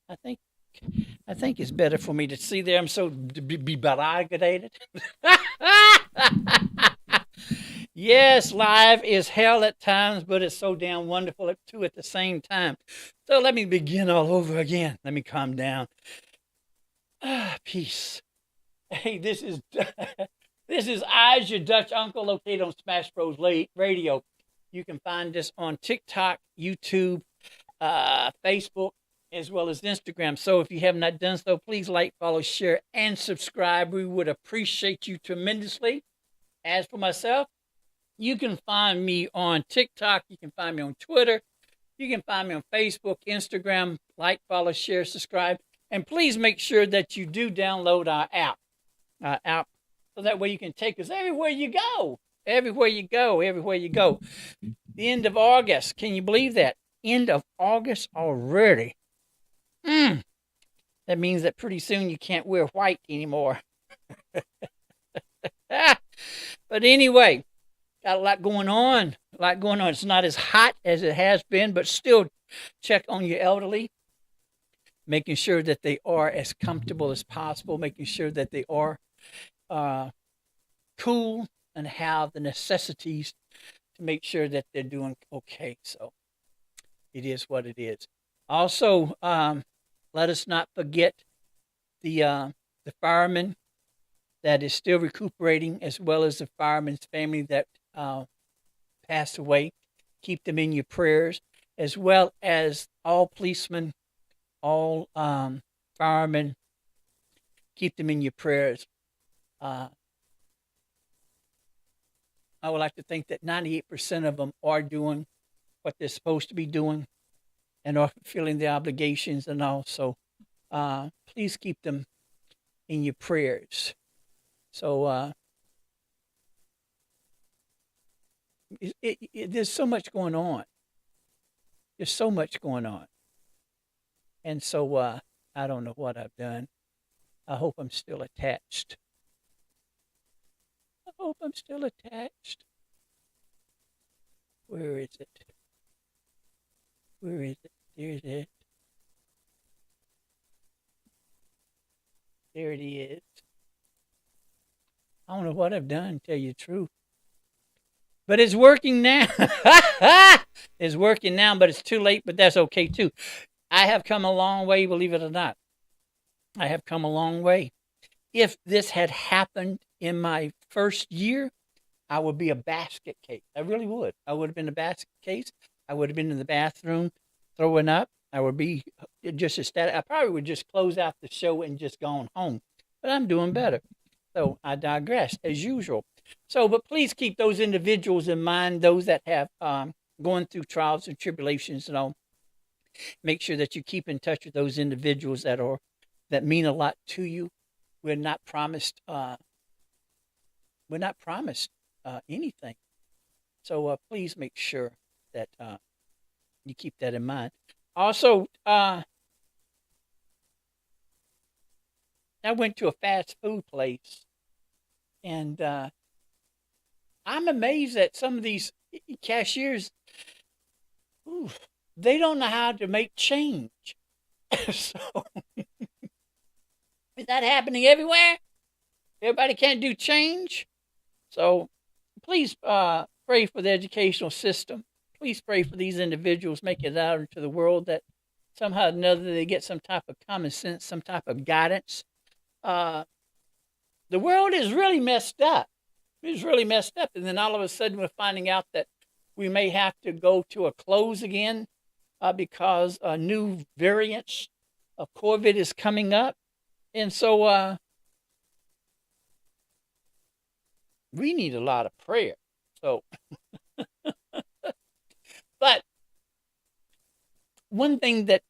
I think I think it's better for me to see there. I'm so be belagodated. Yes, live is hell at times, but it's so damn wonderful too at the same time. So let me begin all over again. Let me calm down. Peace. Hey, this is this is Oz, your Dutch uncle, located on Smash Bros. Radio. You can find us on TikTok, YouTube, Facebook, as well as Instagram. So if you have not done so, please like, follow, share, and subscribe. We would appreciate you tremendously. As for myself, you can find me on TikTok. You can find me on Twitter. You can find me on Facebook, Instagram. Like, follow, share, subscribe. And please make sure that you do download our app. So that way you can take us everywhere you go. Everywhere you go. Everywhere you go. The end of August. Can you believe that? End of August already. That means that pretty soon you can't wear white anymore. But anyway, got a lot going on. A lot going on. It's not as hot as it has been, but still check on your elderly, making sure that they are as comfortable as possible, making sure that they are cool and have the necessities to make sure that they're doing okay. So it is what it is. Also, let us not forget the fireman that is still recuperating, as well as the fireman's family that passed away. Keep them in your prayers, as well as all policemen, all firemen. Keep them in your prayers. I would like to think that 98% of them are doing what they're supposed to be doing and are fulfilling their obligations and all. So please keep them in your prayers. So there's so much going on. There's so much going on. And so I don't know what I've done. I hope I'm still attached. I hope I'm still attached. Where is it? Where is it? There's it. There it is. I don't know what I've done, to tell you the truth. But it's working now. It's working now, but it's too late, but that's okay too. I have come a long way, believe it or not. I have come a long way. If this had happened in my first year, I would be a basket case. I really would. I would have been a basket case. I would have been in the bathroom throwing up. I would be just ecstatic. I probably would just close out the show and just gone home. But I'm doing better. So I digress as usual. So, but please keep those individuals in mind, those that have going through trials and tribulations and all. Make sure that you keep in touch with those individuals that mean a lot to you. We're not promised. We're not promised anything. So please make sure that you keep that in mind. Also, I went to a fast food place, and I'm amazed that some of these cashiers, ooh, they don't know how to make change. So is that happening everywhere? Everybody can't do change. So please pray for the educational system. Please pray for these individuals making it out into the world, that somehow or another they get some type of common sense, some type of guidance. Uh, the world is really messed up. It's really messed up. And then all of a sudden we're finding out that we may have to go to a close again because new variants of COVID is coming up. And so we need a lot of prayer. So, but one thing that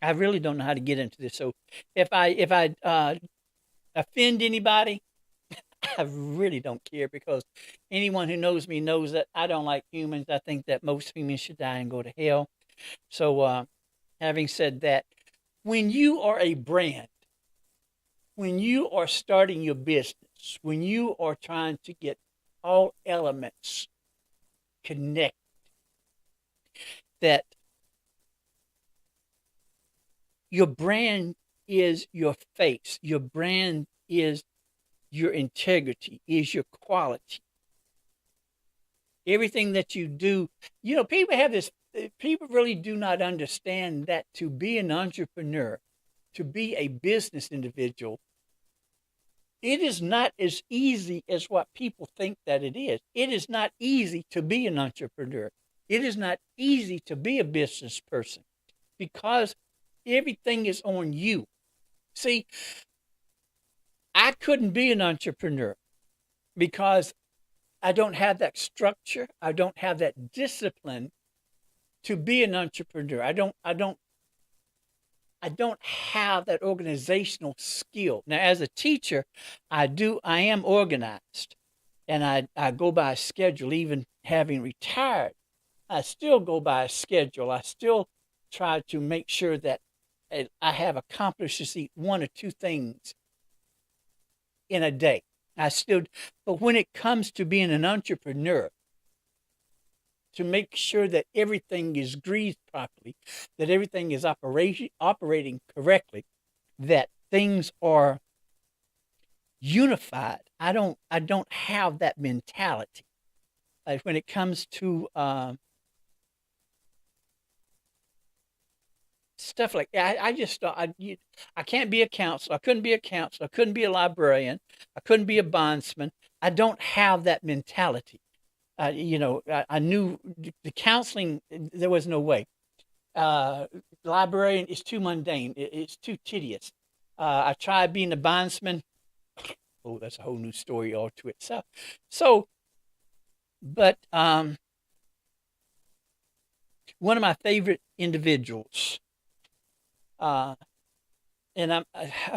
I really don't know how to get into this. So if I offend anybody, I really don't care, because anyone who knows me knows that I don't like humans. I think that most humans should die and go to hell. So having said that, when you are a brand, when you are starting your business, when you are trying to get all elements connected, that Your brand is your face. Your brand is your integrity, is your quality. Everything that you do, people have this, people really do not understand that to be an entrepreneur, to be a business individual, it is not as easy as what people think that it is. It is not easy to be an entrepreneur. It is not easy to be a business person because everything is on you. See, I couldn't be an entrepreneur because I don't have that structure. I don't have that discipline to be an entrepreneur. I don't have that organizational skill. Now, as a teacher, I am organized and I go by a schedule. Even having retired, I still go by a schedule. I still try to make sure that I have accomplished at least one or two things in a day. But when it comes to being an entrepreneur, to make sure that everything is greased properly, that everything is operating correctly, that things are unified. I don't have that mentality. Like when it comes to stuff like that, I just I can't be a counselor. I couldn't be a counselor. I couldn't be a librarian. I couldn't be a bondsman. I don't have that mentality. I knew the counseling, there was no way. Librarian is too mundane. It's too tedious. I tried being a bondsman. Oh, that's a whole new story all to itself. So, but one of my favorite individuals, and I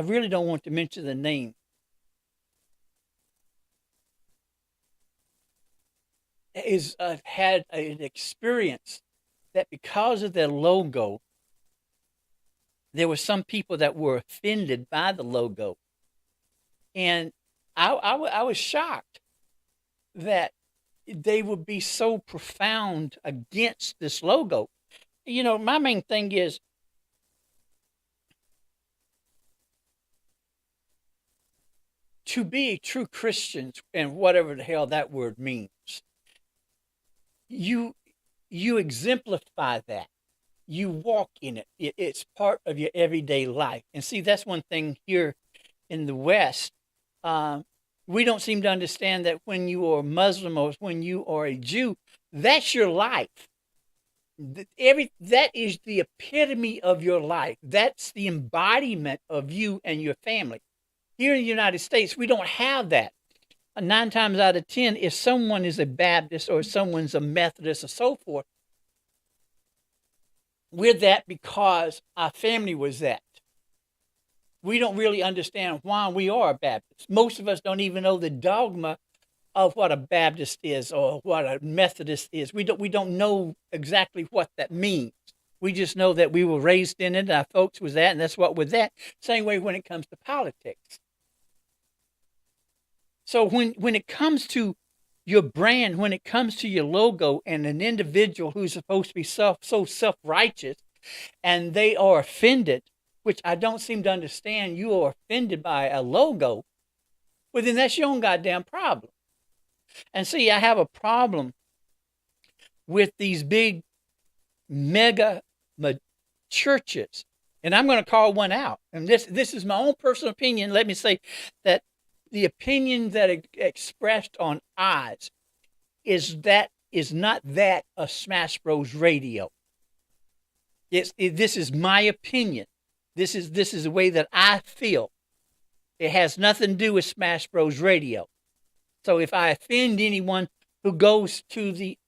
really don't want to mention the name, is had an experience that because of their logo, there were some people that were offended by the logo, and I was shocked that they would be so profound against this logo. My main thing is to be a true Christian, and whatever the hell that word means. You exemplify that. You walk in it. It's part of your everyday life. And see, that's one thing here in the West. We don't seem to understand that when you are Muslim or when you are a Jew, that's your life. That is the epitome of your life. That's the embodiment of you and your family. Here in the United States, we don't have that. 9 times out of 10, if someone is a Baptist or someone's a Methodist or so forth, we're that because our family was that. We don't really understand why we are Baptists. Most of us don't even know the dogma of what a Baptist is or what a Methodist is. We don't know exactly what that means. We just know that we were raised in it, our folks was that, and that's what we're that. Same way when it comes to politics. So when it comes to your brand, when it comes to your logo and an individual who's supposed to be so self-righteous and they are offended, which I don't seem to understand, you are offended by a logo, well, then that's your own goddamn problem. And see, I have a problem with these big mega churches, and I'm going to call one out. And this is my own personal opinion. Let me say that the opinion that expressed on OZZz is not that of Smash Bros. Radio. This is my opinion. This is the way that I feel. It has nothing to do with Smash Bros. Radio. So if I offend anyone who goes to the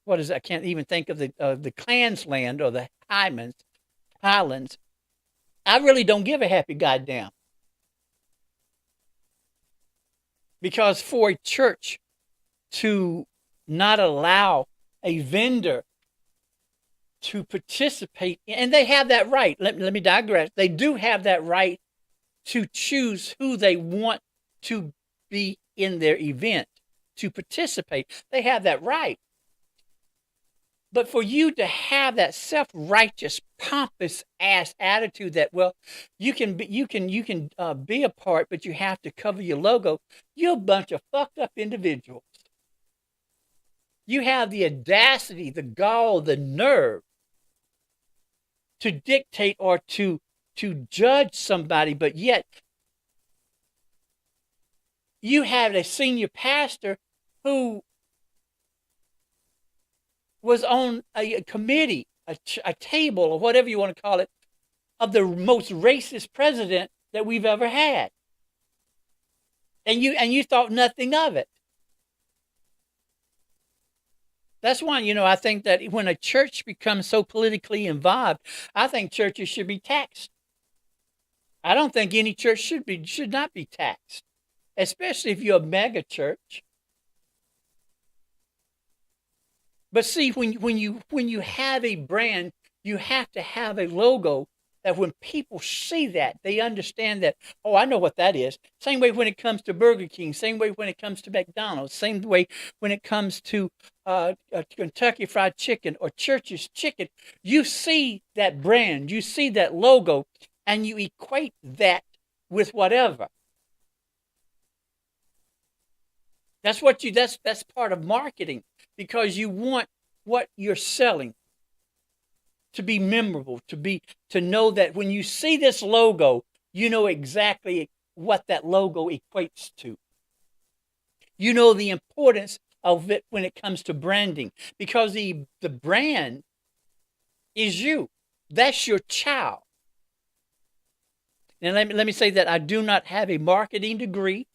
what is it? I can't even think of the Klansland or the Highlands. I really don't give a happy goddamn. Because for a church to not allow a vendor to participate, and they have that right. Let me digress. They do have that right to choose who they want to be in their event, to participate. They have that right. But for you to have that self-righteous pompous ass attitude that, well, you can be a part, but you have to cover your logo. You're a bunch of fucked up individuals. You have the audacity, the gall, the nerve to dictate or to judge somebody, but yet you have a senior pastor who was on a committee, a table, or whatever you want to call it, of the most racist president that we've ever had. And you thought nothing of it. That's why, I think that when a church becomes so politically involved, I think churches should be taxed. I don't think any church should not be taxed, especially if you're a mega church. But see, when you have a brand, you have to have a logo that when people see that, they understand that, oh, I know what that is. Same way when it comes to Burger King, same way when it comes to McDonald's, same way when it comes to Kentucky Fried Chicken or Church's Chicken. You see that brand, you see that logo, and you equate that with whatever. That's part of marketing, because you want what you're selling to be memorable, to know that when you see this logo, you know exactly what that logo equates to. You know the importance of it when it comes to branding, because the brand is you. That's your child. And let me say that I do not have a marketing degree.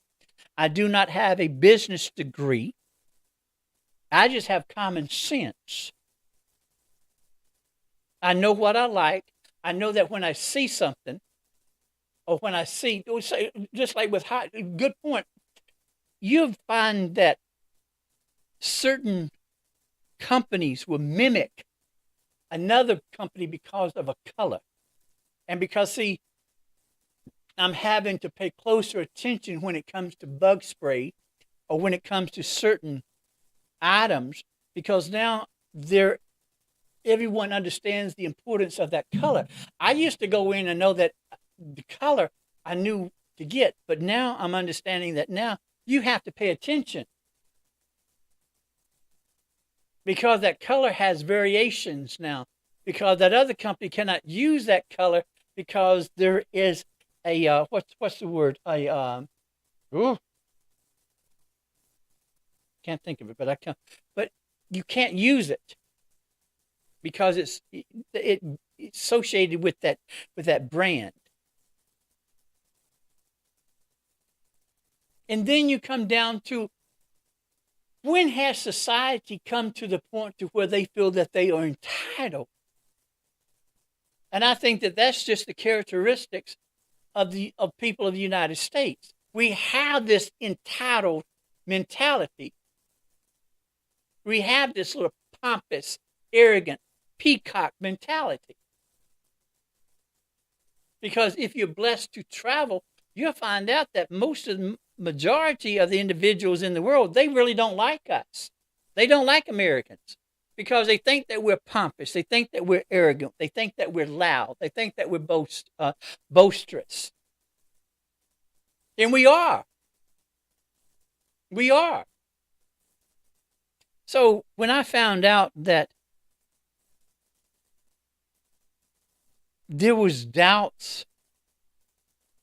I do not have a business degree. I just have common sense. I know what I like. I know that when I see something, or when I see, just like with good point, you find that certain companies will mimic another company because of a color. And because, see, I'm having to pay closer attention when it comes to bug spray or when it comes to certain items, because now everyone understands the importance of that color. I used to go in and know that the color I knew to get, but now I'm understanding that now you have to pay attention, because that color has variations now, because that other company cannot use that color because there is a what's the word? Can't think of it, but I can. But you can't use it because it's associated with that brand. And then you come down to, when has society come to the point to where they feel that they are entitled? And I think that that's just the characteristics of people of the United States. We have this entitled mentality. We have this little pompous, arrogant, peacock mentality. Because if you're blessed to travel, you'll find out that most of the majority of the individuals in the world, they really don't like us. They don't like Americans because they think that we're pompous. They think that we're arrogant. They think that we're loud. They think that we're boisterous. And we are. We are. So when I found out that there was doubts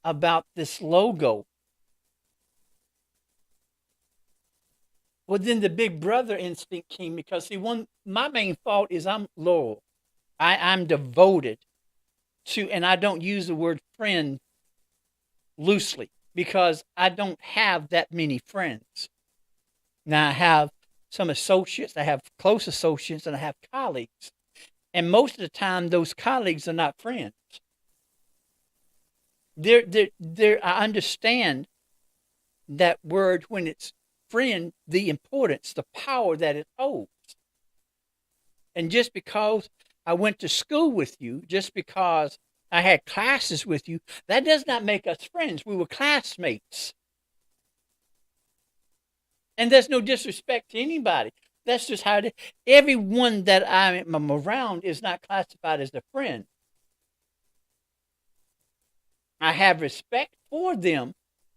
about this logo, well, then the big brother instinct came, because see, my main fault is I'm loyal. I'm devoted to, and I don't use the word friend loosely because I don't have that many friends. Now I have some associates, I have close associates, and I have colleagues. And most of the time, those colleagues are not friends. I understand that word when it's friend, the importance, the power that it holds. And just because I went to school with you, just because I had classes with you, that does not make us friends. We were classmates. And there's no disrespect to anybody. That's just how it is. Everyone that I'm around is not classified as a friend. I have respect for them,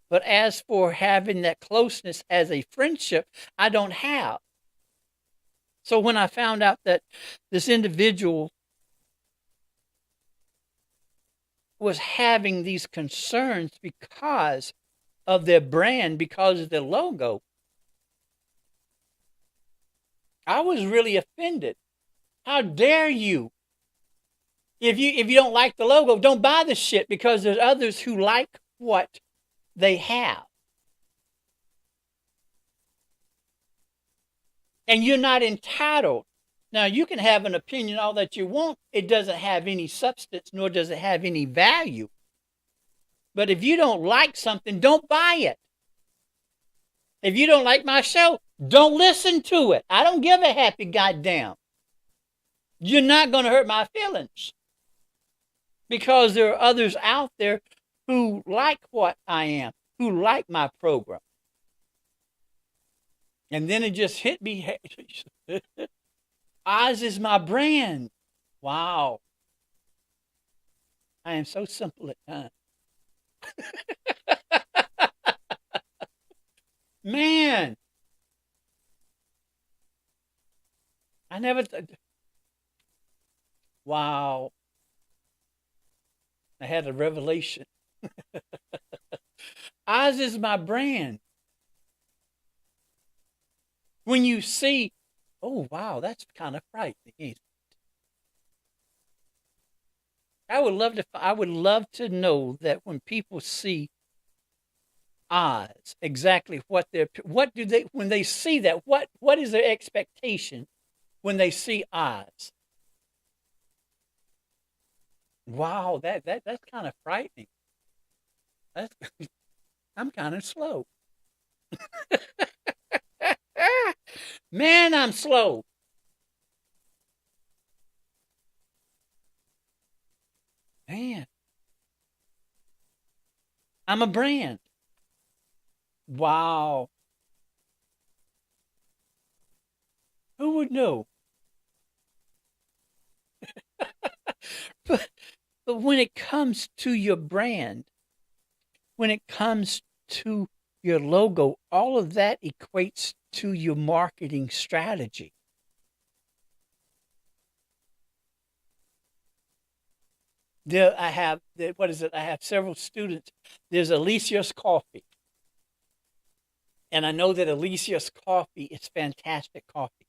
but as for having that closeness as a friendship, I don't have. So when I found out that this individual was having these concerns because of their brand, because of their logo, I was really offended. How dare you? If you don't like the logo, don't buy the shit because there's others who like what they have. And you're not entitled. Now, you can have an opinion all that you want. It doesn't have any substance, nor does it have any value. But if you don't like something, don't buy it. If you don't like my show, don't listen to it. I don't give a happy goddamn. You're not going to hurt my feelings because there are others out there who like what I am, who like my program. And then it just hit me. OZZz is my brand. Wow. I am so simple at times. Man, I never. Wow. I had a revelation. OZZz is my brand. When you see, oh, wow, that's kind of frightening. I would love to know that when people see OZZz, exactly what when they see that, what is their expectation when they see OZZz? Wow, that's kind of frightening. That's, I'm kind of slow. Man, I'm slow. Man, I'm a brand. Wow. Who would know? But, but when it comes to your brand, when it comes to your logo, all of that equates to your marketing strategy. There, I have what is it? I have several students. There's OZZz Coffee, and I know that OZZz Coffee is fantastic coffee.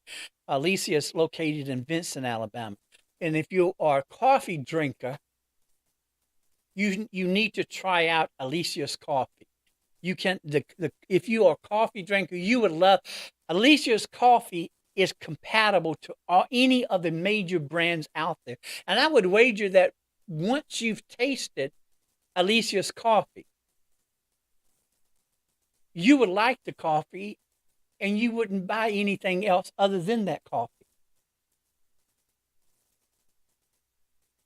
OZZz is located in Vincent, Alabama, and if you are a coffee drinker, you need to try out OZZz Coffee. You can the if you are a coffee drinker, you would love OZZz Coffee is compatible to any of the major brands out there, and I would wager that once you've tasted OZZz Coffee, you would like the coffee, and you wouldn't buy anything else other than that coffee.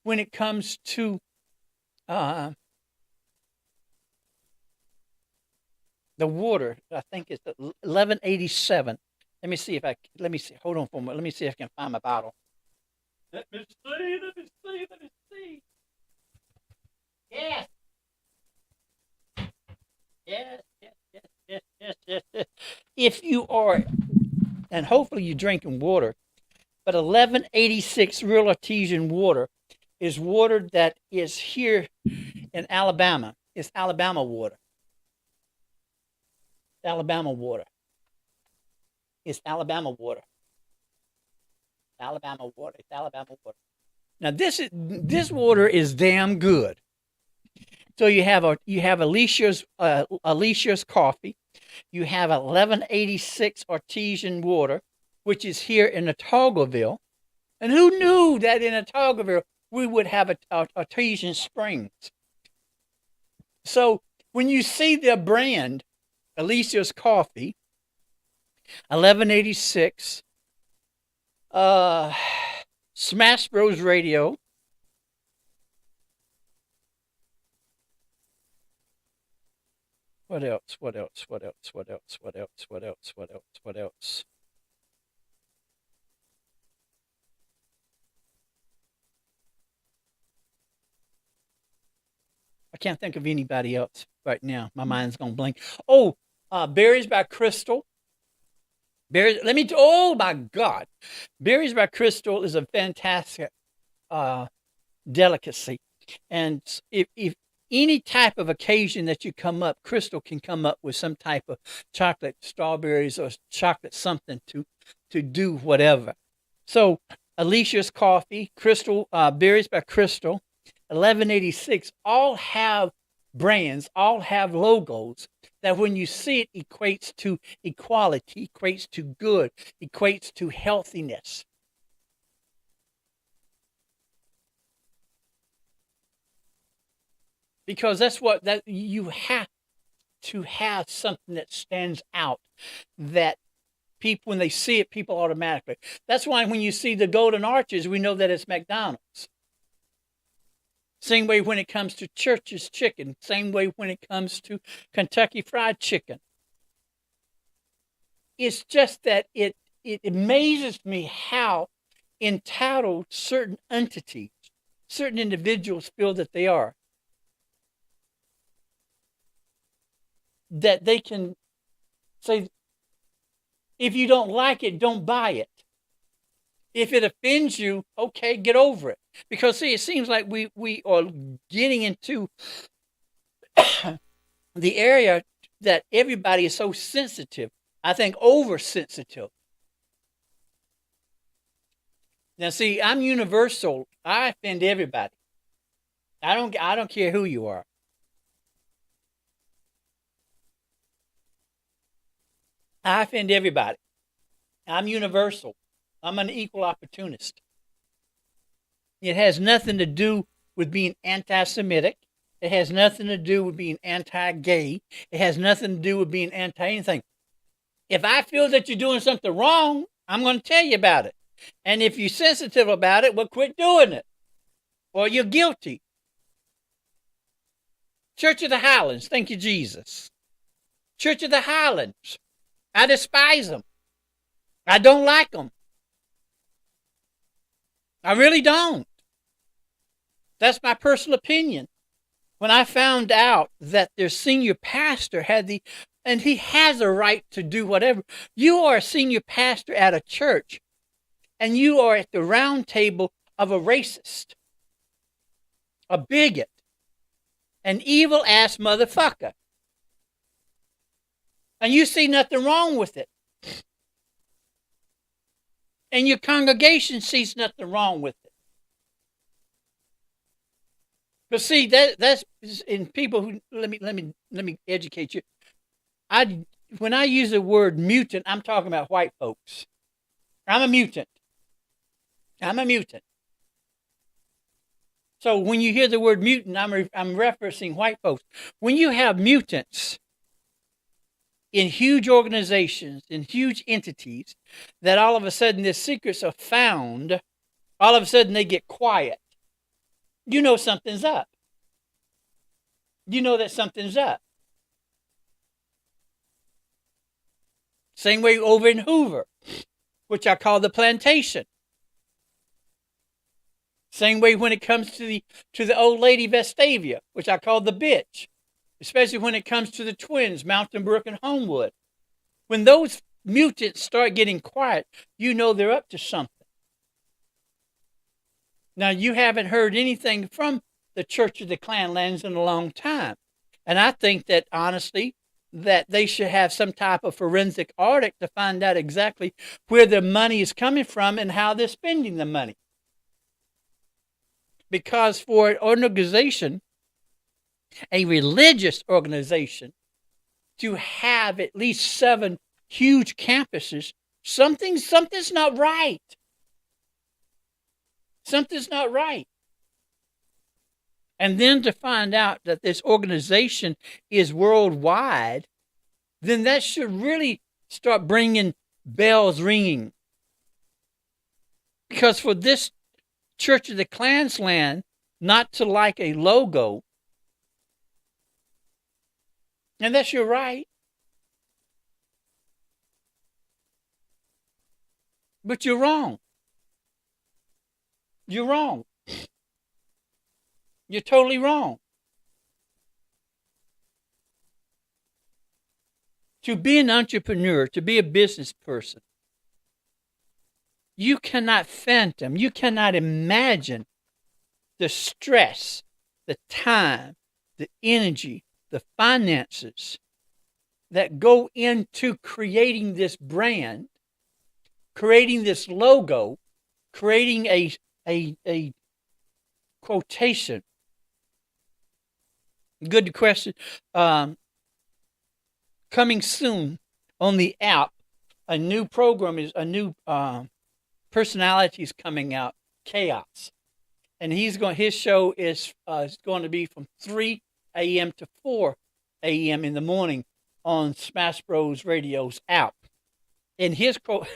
When it comes to uh, the water, I think it's 1187. Let me see. Hold on for a moment. Let me see if I can find my bottle. Let me see. Let me see. Let me see. Yes. Yes. Yes. Yes. Yes. Yes. Yes. Yes. If you are, and hopefully you're drinking water, but 1186 real artesian water is water that is here in Alabama. It's Alabama water. Alabama water. It's Alabama water. Alabama water. It's Alabama water. Now this water is damn good. So you have OZZz Coffee. You have 1186 artesian water, which is here in Otagoville. And who knew that in Otagoville we would have artesian springs? So when you see the brand OZZz Coffee, 1186, Smash Bros Radio. What else? What else? What else? What else? What else? What else? What else? What else? can't think of anybody else right now. My mind's gonna blank. Oh, Berries by Crystal. Berries. Oh my God, Berries by Crystal is a fantastic uh, delicacy, and if any type of occasion that you come up, Crystal can come up with some type of chocolate strawberries or chocolate something to do whatever. So Alicia's Coffee, Crystal, Berries by Crystal, 1186, all have brands, all have logos that when you see it equates to equality, equates to good, equates to healthiness. Because that's what that you have to have something that stands out that people, when they see it, people automatically. That's why when you see the golden arches, we know that it's McDonald's. Same way when it comes to Church's chicken. Same way when it comes to Kentucky Fried Chicken. It's just that it amazes me how entitled certain entities, certain individuals feel that they are. That they can say, if you don't like it, don't buy it. If it offends you, okay, get over it. Because see, it seems like we are getting into the area that everybody is so sensitive. I think oversensitive. Now see, I'm universal. I offend everybody. I don't care who you are. I offend everybody. I'm universal. I'm an equal opportunist. It has nothing to do with being anti-Semitic. It has nothing to do with being anti-gay. It has nothing to do with being anti-anything. If I feel that you're doing something wrong, I'm going to tell you about it. And if you're sensitive about it, well, quit doing it. Or you're guilty. Church of the Highlands, thank you, Jesus. Church of the Highlands, I despise them. I don't like them. I really don't. That's my personal opinion. When I found out that their senior pastor and he has a right to do whatever. You are a senior pastor at a church, and you are at the round table of a racist, a bigot, an evil ass motherfucker. And you see nothing wrong with it. And your congregation sees nothing wrong with it. But see, that's in people who let me educate you. When I use the word mutant, I'm talking about white folks. I'm a mutant. I'm a mutant. So when you hear the word mutant, I'm referencing white folks. When you have mutants in huge organizations, in huge entities, that all of a sudden their secrets are found, all of a sudden they get quiet. You know something's up. You know that something's up. Same way over in Hoover, which I call the plantation. Same way when it comes to the old lady Vestavia, which I call the bitch. Especially when it comes to the twins, Mountain Brook and Homewood. When those mutants start getting quiet, you know they're up to something. Now, you haven't heard anything from the Church of the Clanlands in a long time. And I think that, honestly, that they should have some type of forensic audit to find out exactly where their money is coming from and how they're spending the money. Because for an organization, a religious organization, to have at least 7 huge campuses, something's not right. Something's not right. And then to find out that this organization is worldwide, then that should really start bringing bells ringing. Because for this Church of the Klansland not to like a logo, and that's your right, but you're wrong. You're wrong. You're totally wrong. To be an entrepreneur, to be a business person, you cannot fathom, you cannot imagine the stress, the time, the energy, the finances that go into creating this brand, creating this logo, creating a quotation. Good question. Coming soon on the app, a new program is a new personality is coming out, Chaos, and his show is going to be from 3 a.m. to 4 a.m. in the morning on Smash Bros. Radio's app. And his quote,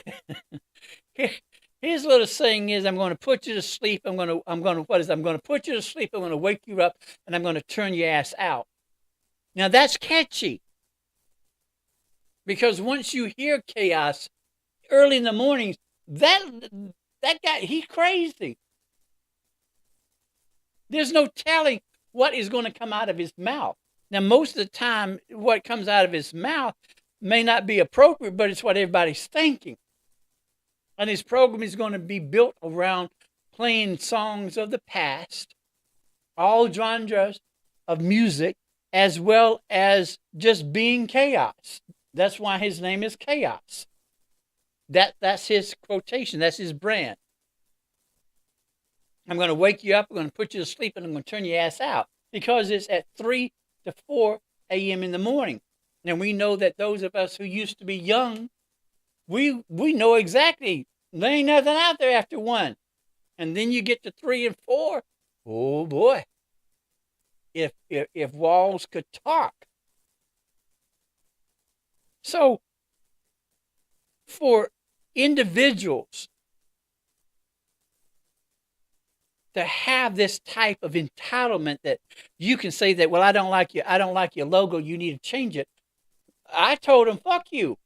his little saying is, "I'm going to put you to sleep. I'm going to put you to sleep. I'm going to wake you up, and I'm going to turn your ass out." Now that's catchy, because once you hear Chaos early in the mornings, that guy, he's crazy. There's no telling what is going to come out of his mouth. Now, most of the time, what comes out of his mouth may not be appropriate, but it's what everybody's thinking. And his program is going to be built around playing songs of the past, all genres of music, as well as just being chaos. That's why his name is Chaos. That's his quotation. That's his brand. I'm going to wake you up, I'm going to put you to sleep, and I'm going to turn your ass out, because it's at 3 to 4 a.m. in the morning. And we know that those of us who used to be young, we know exactly there ain't nothing out there after 1. And then you get to 3 and 4. Oh boy. If walls could talk. So for individuals to have this type of entitlement that you can say that, well, I don't like your logo, you need to change it. I told him, fuck you.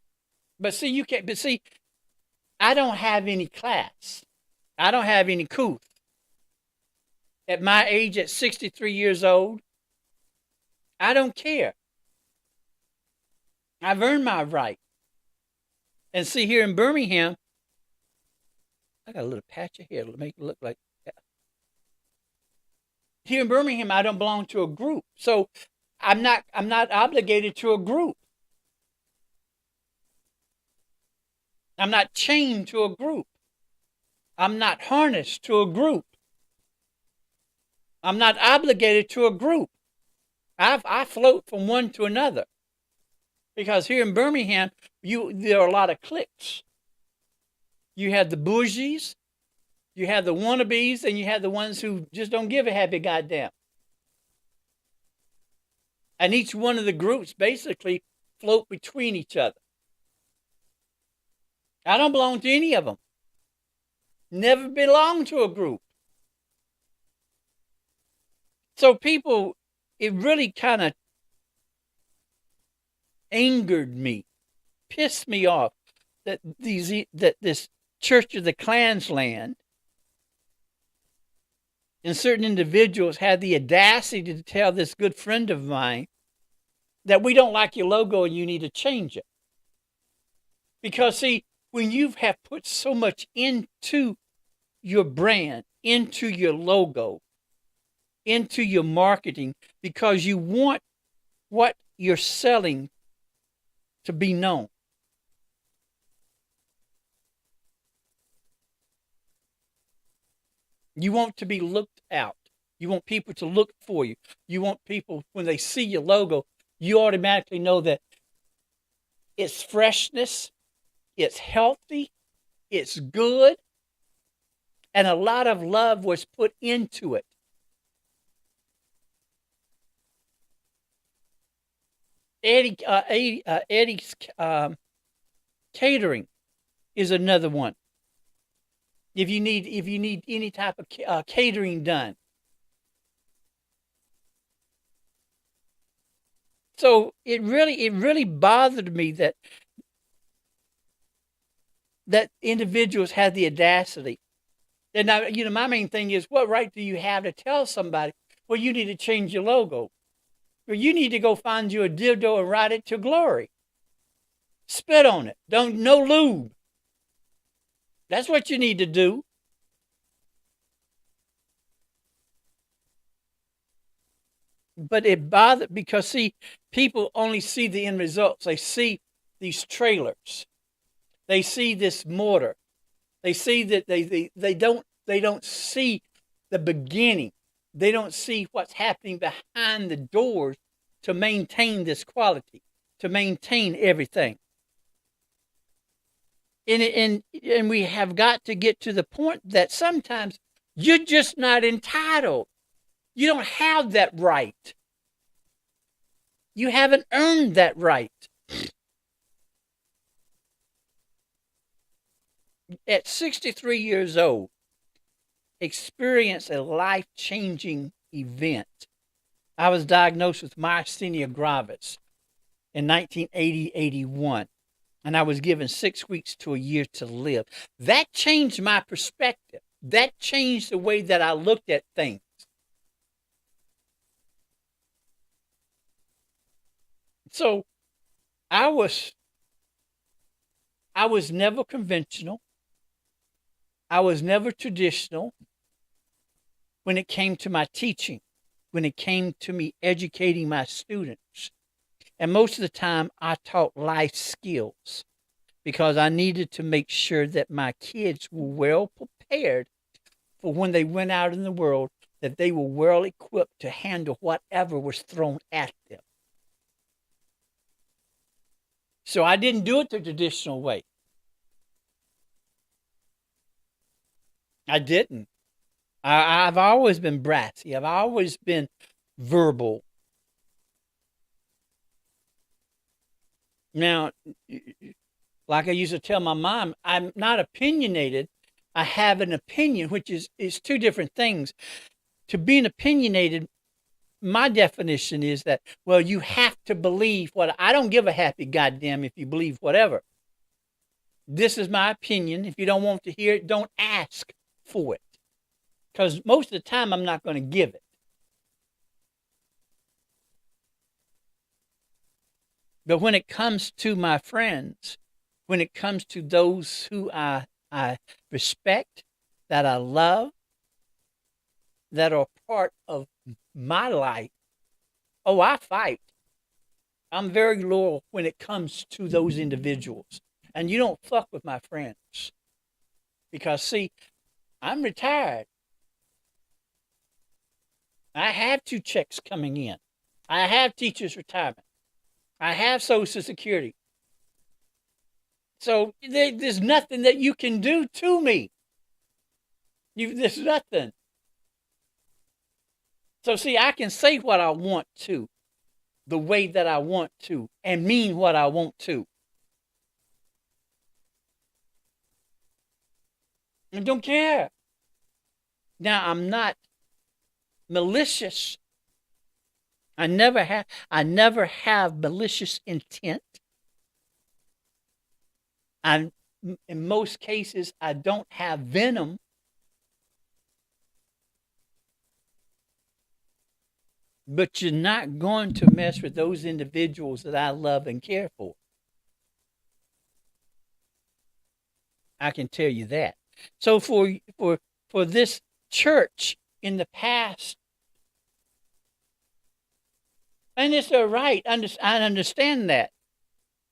But see, I don't have any class. I don't have any couth. At my age, at 63 years old, I don't care. I've earned my right. And see, here in Birmingham, I got a little patch of hair to make it look like that. Here in Birmingham, I don't belong to a group. So I'm not obligated to a group. I'm not chained to a group. I'm not harnessed to a group. I'm not obligated to a group. I float from one to another. Because here in Birmingham, there are a lot of cliques. You have the bougies, you have the wannabes, and you have the ones who just don't give a happy goddamn. And each one of the groups basically float between each other. I don't belong to any of them. Never belonged to a group. So people, it really kind of angered me, pissed me off that this Church of the Klansland and certain individuals had the audacity to tell this good friend of mine that we don't like your logo and you need to change it. Because see, when you have put so much into your brand, into your logo, into your marketing, because you want what you're selling to be known. You want to be looked out. You want people to look for you. You want people, when they see your logo, you automatically know that it's freshness, it's healthy, it's good, and a lot of love was put into it. Eddie's catering is another one. If you need any type of catering done. So it really bothered me that individuals had the audacity. And now, my main thing is, what right do you have to tell somebody, well, you need to change your logo? Or you need to go find you a dildo and ride it to glory. Spit on it. Don't no lube. That's what you need to do. But it bothered because see, people only see the end results. They see these trailers. They see this mortar. They see that they don't see the beginning. They don't see what's happening behind the doors to maintain this quality, to maintain everything. And we have got to get to the point that sometimes you're just not entitled. You don't have that right. You haven't earned that right. At 63 years old, experienced a life-changing event. I was diagnosed with myasthenia gravis in 1980-81, and I was given 6 weeks to a year to live. That changed my perspective. That changed the way that I looked at things. So I was never conventional. I was never traditional when it came to my teaching, when it came to me educating my students. And most of the time I taught life skills because I needed to make sure that my kids were well prepared for when they went out in the world, that they were well equipped to handle whatever was thrown at them. So I didn't do it the traditional way. I didn't. I've always been brassy. I've always been verbal. Now, like I used to tell my mom, I'm not opinionated. I have an opinion, which is two different things. To being opinionated, my definition is that, well, you have to believe what I don't give a happy goddamn if you believe whatever. This is my opinion. If you don't want to hear it, don't ask for it. Because most of the time, I'm not going to give it. But when it comes to my friends, when it comes to those who I respect, that I love, that are part of my life, oh, I fight. I'm very loyal when it comes to those individuals. And you don't fuck with my friends. Because, see, I'm retired. I have 2 checks coming in. I have teacher's retirement. I have Social Security. So there's nothing that you can do to me. There's nothing. So see, I can say what I want to, the way that I want to, and mean what I want to. I don't care. Now, I'm not malicious. I never have malicious intent. In most cases, I don't have venom. But you're not going to mess with those individuals that I love and care for. I can tell you that. So for this church in the past, and it's all right. I understand that,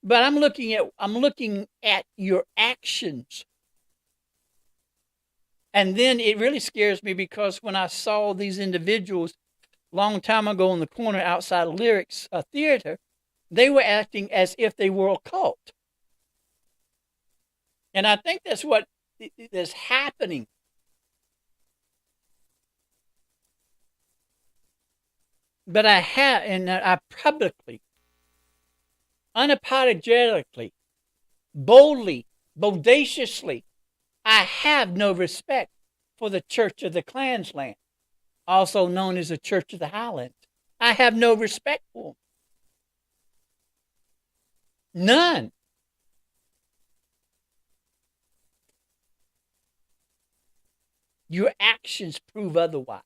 but I'm looking at your actions, and then it really scares me because when I saw these individuals long time ago in the corner outside of Lyrics Theater, they were acting as if they were a cult. And I think that's what is happening. But I publicly, unapologetically, boldly, bodaciously, I have no respect for the Church of the Klansland, also known as the Church of the Highlands. I have no respect for them. None. Your actions prove otherwise.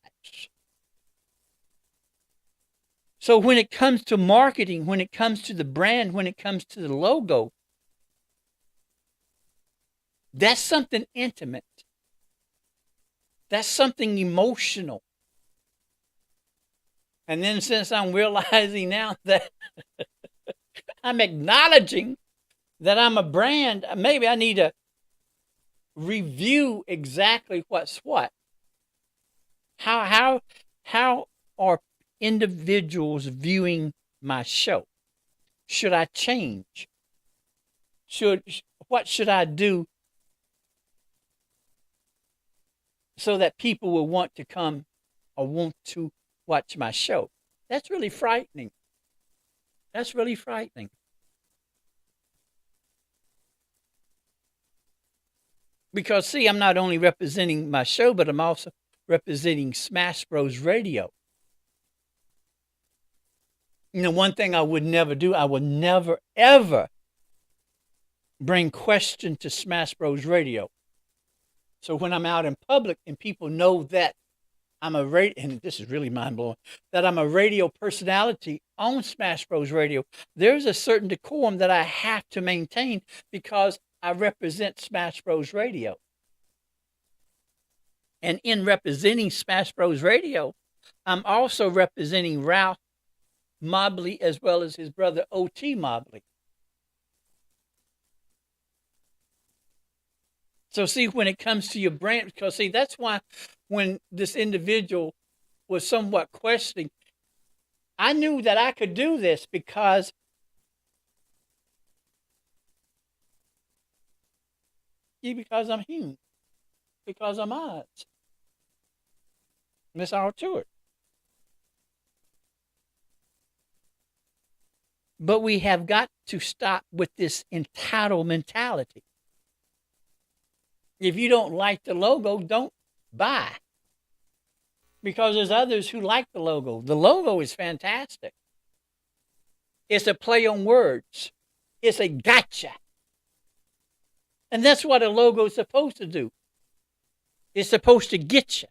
So when it comes to marketing, when it comes to the brand, when it comes to the logo, That's something intimate. That's something emotional. And then since I'm realizing now that I'm acknowledging that I'm a brand, maybe I need to review exactly what's what. How are individuals viewing my show? Should I change? Should What should I do so that people will want to come or want to watch my show? That's really frightening. That's really frightening. Because see, I'm not only representing my show, but I'm also representing Smash Bros. Radio. You know, one thing I would never do, I would never ever bring question to Smash Bros. Radio. So when I'm out in public and people know that I'm a radio, and this is really mind blowing, that I'm a radio personality on Smash Bros. Radio, there's a certain decorum that I have to maintain because I represent Smash Bros. Radio. And in representing Smash Bros. Radio, I'm also representing Ralph Mobley as well as his brother O.T. Mobley. So see, when it comes to your brand, because see, that's why when this individual was somewhat questioning, I knew that I could do this because I'm human, because I'm OZZz. Miss all to it. But we have got to stop with this entitled mentality. If you don't like the logo, don't buy. Because there's others who like the logo. The logo is fantastic. It's a play on words. It's a gotcha. And that's what a logo is supposed to do. It's supposed to get you.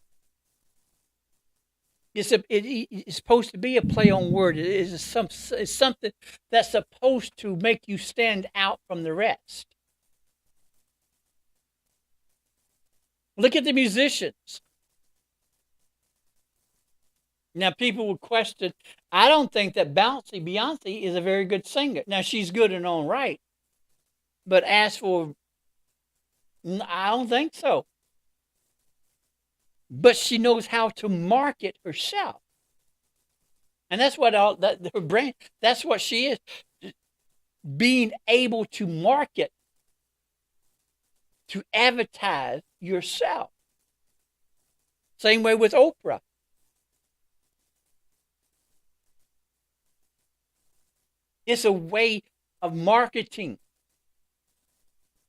It's supposed to be a play on word. It's something that's supposed to make you stand out from the rest. Look at the musicians. Now, people would question, I don't think that Beyonce is a very good singer. Now, she's good in her own right. But as for, I don't think so. But she knows how to market herself. And that's what her brand, that's what she is. Being able to market, to advertise yourself. Same way with Oprah. It's a way of marketing.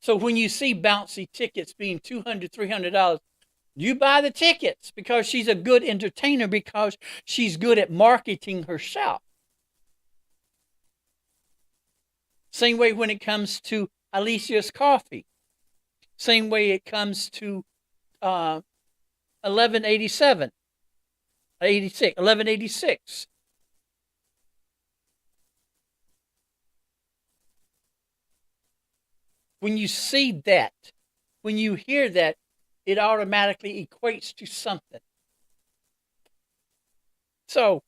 So when you see bouncy tickets being $200, $300, you buy the tickets because she's a good entertainer, because she's good at marketing herself. Same way when it comes to Alicia's Coffee. Same way it comes to 1186. When you see that, when you hear that, it automatically equates to something. So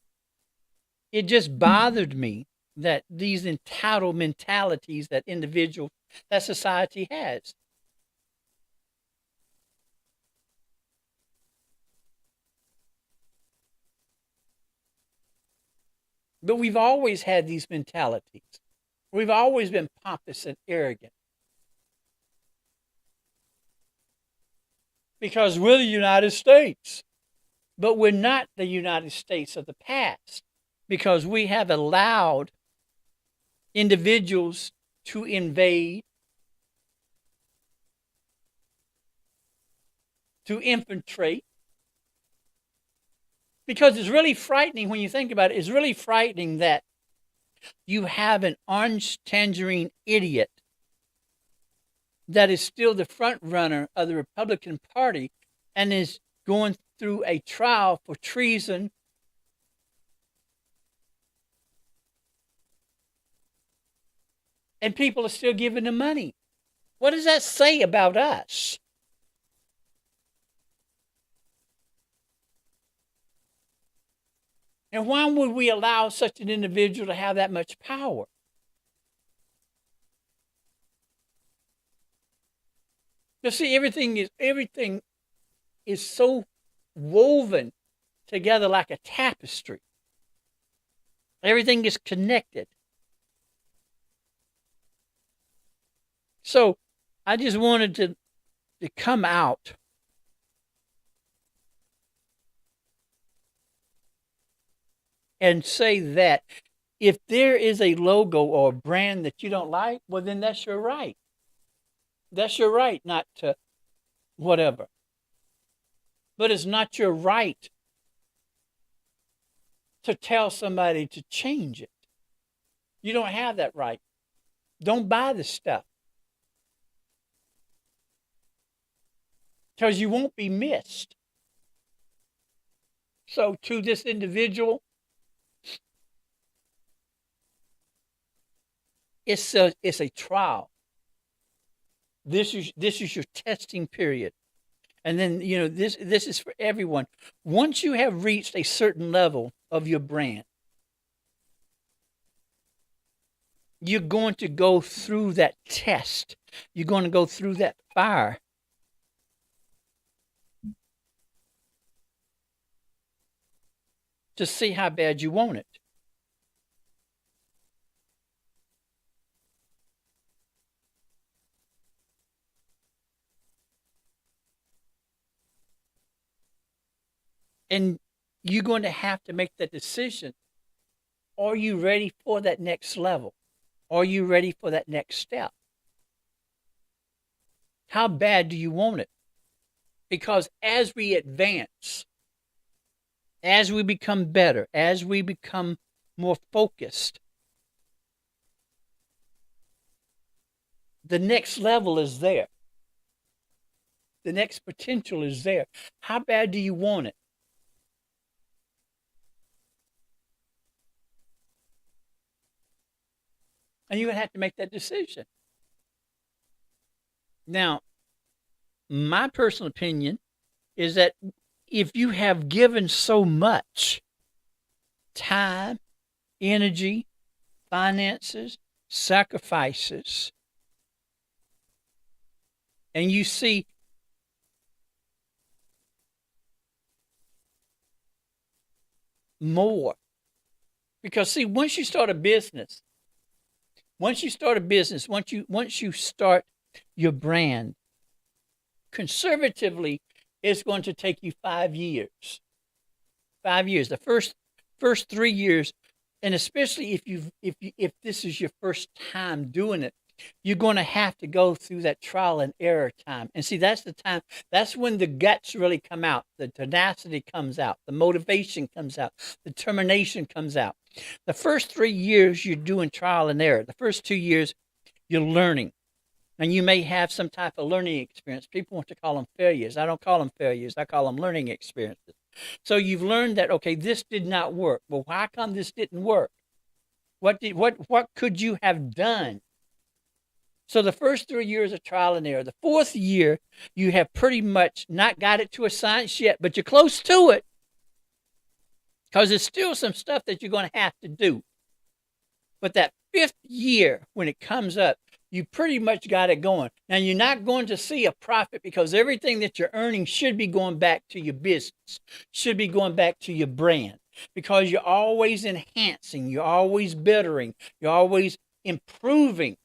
it just bothered me that these entitled mentalities that society has. But we've always had these mentalities. We've always been pompous and arrogant. Because we're the United States. But we're not the United States of the past, because we have allowed individuals to invade, to infiltrate. Because it's really frightening when you think about it. It's really frightening that you have an orange tangerine idiot that is still the front runner of the Republican Party and is going through a trial for treason, and people are still giving him money. What does that say about us? And why would we allow such an individual to have that much power? You see, everything is so woven together like a tapestry. Everything is connected. So I just wanted to come out and say that if there is a logo or a brand that you don't like, well, then that's your right. That's your right not to whatever. But it's not your right to tell somebody to change it. You don't have that right. Don't buy the stuff because you won't be missed. So, to this individual, it's a trial. This is your testing period. And then, this is for everyone. Once you have reached a certain level of your brand, you're going to go through that test. You're going to go through that fire. To see how bad you want it. And you're going to have to make that decision. Are you ready for that next level? Are you ready for that next step? How bad do you want it? Because as we advance, as we become better, as we become more focused, the next level is there. The next potential is there. How bad do you want it? And you're going to have to make that decision. Now, my personal opinion is that if you have given so much time, energy, finances, sacrifices, and you see more, because see, once you start a business, once you start your brand, conservatively, it's going to take you 5 years. 5 years. The first 3 years, and especially if this is your first time doing it, you're going to have to go through that trial and error time. And see, that's the time. That's when the guts really come out. The tenacity comes out. The motivation comes out. The determination comes out. The first 3 years, you're doing trial and error. The first 2 years, you're learning. And you may have some type of learning experience. People want to call them failures. I don't call them failures. I call them learning experiences. So you've learned that, okay, this did not work. Well, why come this didn't work? What could you have done? So the first 3 years of trial and error. The fourth year, you have pretty much not got it to a science yet, but you're close to it, because there's still some stuff that you're going to have to do. But that fifth year, when it comes up, you pretty much got it going. Now, you're not going to see a profit, because everything that you're earning should be going back to your business, should be going back to your brand, because you're always enhancing, you're always bettering, you're always improving.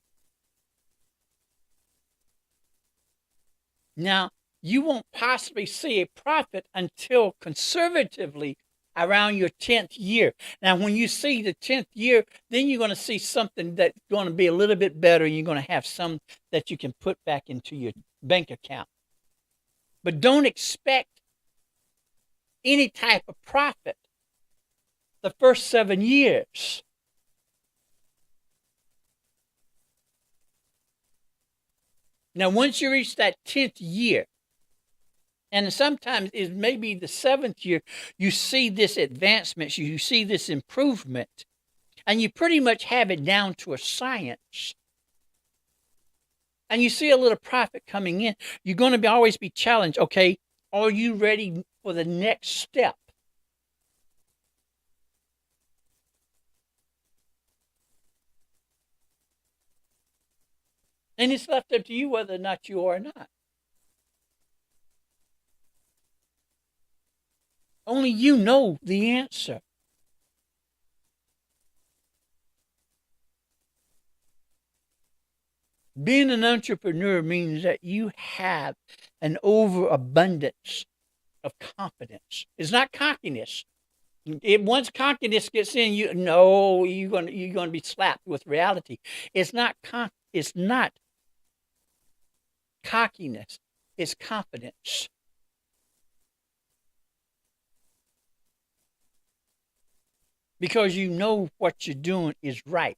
Now, you won't possibly see a profit until conservatively around your 10th year. Now, when you see the 10th year, then you're going to see something that's going to be a little bit better. You're going to have some that you can put back into your bank account. But don't expect any type of profit the first 7 years. Now, once you reach that 10th year, and sometimes it may be the 7th year, you see this advancement, you see this improvement, and you pretty much have it down to a science. and you see a little profit coming in, you're going to always be challenged. Okay, are you ready for the next step? And it's left up to you whether or not you are or not. Only you know the answer. Being an entrepreneur means that you have an overabundance of confidence. It's not cockiness. Once cockiness gets in, you're gonna be slapped with reality. It's not cockiness. It's confidence. Because you know what you're doing is right.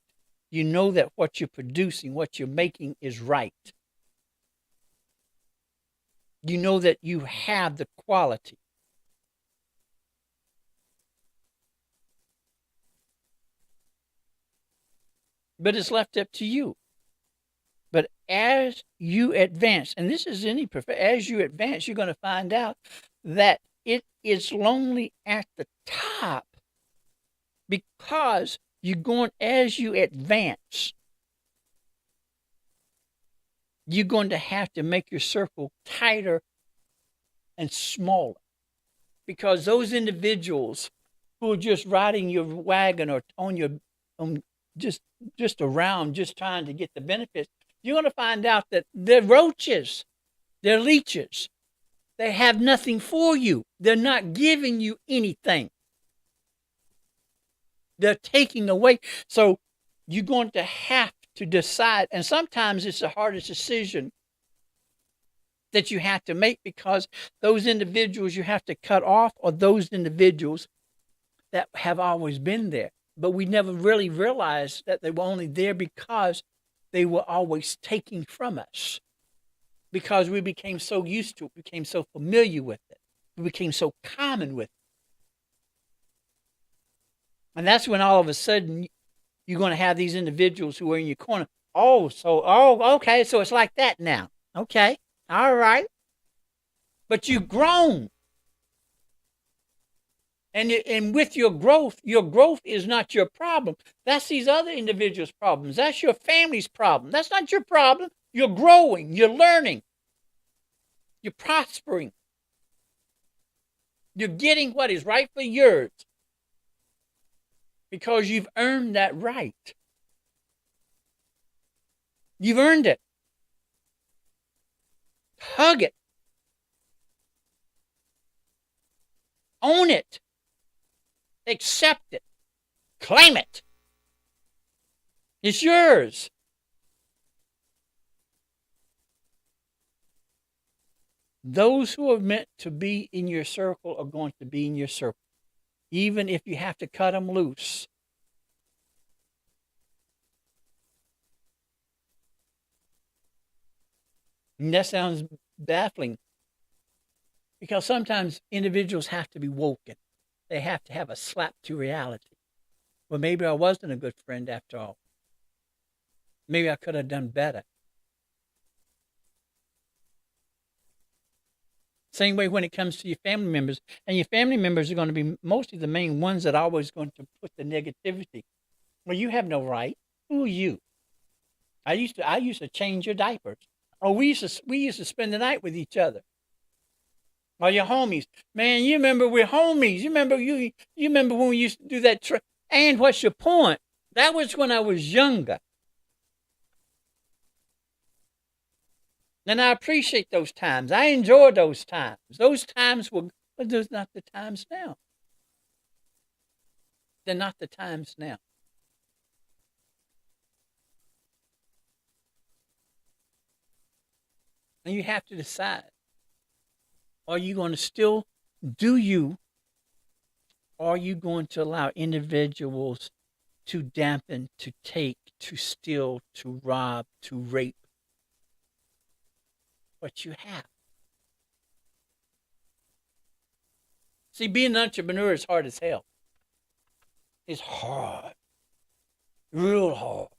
You know that what you're producing, what you're making is right. You know that you have the quality. But it's left up to you. But as you advance, and this is any profession, as you advance, you're going to find out that it is lonely at the top because you're going, as you advance, you're going to have to make your circle tighter and smaller because those individuals who are just riding your wagon or on just around, just trying to get the benefits, you're going to find out that they're roaches, they're leeches. They have nothing for you. They're not giving you anything. They're taking away. So you're going to have to decide. And sometimes it's the hardest decision that you have to make because those individuals you have to cut off are those individuals that have always been there. But we never really realized that they were only there because they were always taking from us. Because we became so used to it, we became so familiar with it, we became so common with it. And that's when all of a sudden you're going to have these individuals who are in your corner. Okay, so it's like that now. Okay, all right. But you've grown. And with your growth is not your problem. That's these other individuals' problems. That's your family's problem. That's not your problem. You're growing. You're learning. You're prospering. You're getting what is rightfully yours because you've earned that right. You've earned it. Hug it. Own it. Accept it. Claim it. It's yours. Those who are meant to be in your circle are going to be in your circle, even if you have to cut them loose. And that sounds baffling because sometimes individuals have to be woken. They have to have a slap to reality. Well, maybe I wasn't a good friend after all. Maybe I could have done better. Same way when it comes to your family members. And your family members are going to be mostly the main ones that are always going to put the negativity. Well, you have no right. Who are you? I used to change your diapers. Oh, we used to spend the night with each other. Or your homies. Man, you remember we're homies. You remember when we used to do that and what's your point? That was when I was younger. And I appreciate those times. I enjoy those times. Those times were, but those not the times now. They're not the times now. And you have to decide. Are you going to still do you? Or are you going to allow individuals to dampen, to take, to steal, to rob, to rape what you have? See, being an entrepreneur is hard as hell. It's hard. Real hard.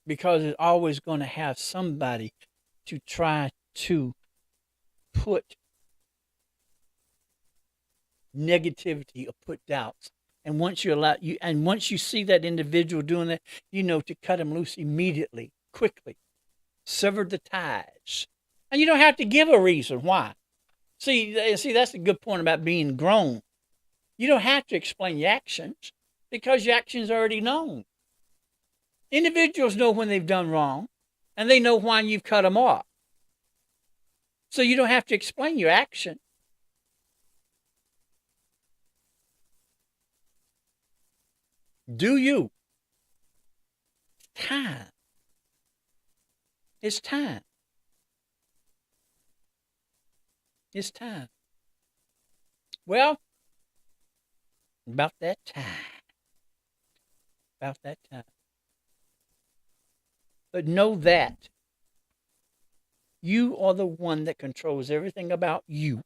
because it's always going to have somebody to try to put negativity or put doubts. And once once you see that individual doing that, you know to cut him loose immediately, quickly, sever the ties, and you don't have to give a reason why. See, that's a good point about being grown. You don't have to explain your actions because your actions are already known. Individuals know when they've done wrong, and they know why you've cut them off. So you don't have to explain your action. Do you? It's time. It's time. It's time. Well, about that time. About that time. But know that you are the one that controls everything about you.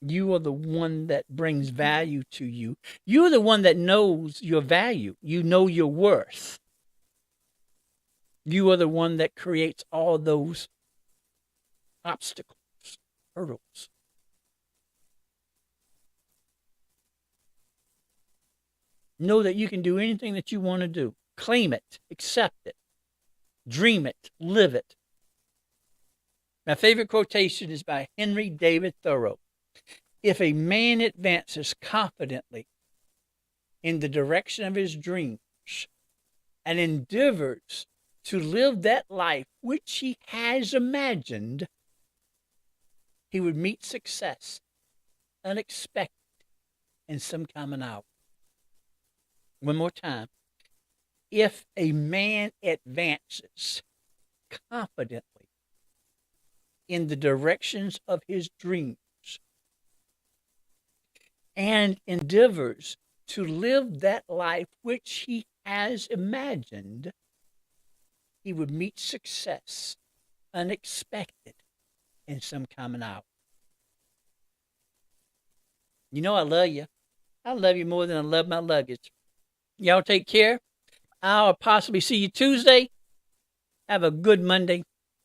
You are the one that brings value to you. You're the one that knows your value. You know your worth. You are the one that creates all those obstacles, hurdles. Know that you can do anything that you want to do. Claim it, accept it, dream it, live it. My favorite quotation is by Henry David Thoreau. If a man advances confidently in the direction of his dreams and endeavors to live that life which he has imagined, he would meet success unexpected in some common hour. One more time. If a man advances confidently in the directions of his dreams and endeavors to live that life which he has imagined, he would meet success unexpected in some common hour. You know I love you. I love you more than I love my luggage. Y'all take care. I'll possibly see you Tuesday. Have a good Monday.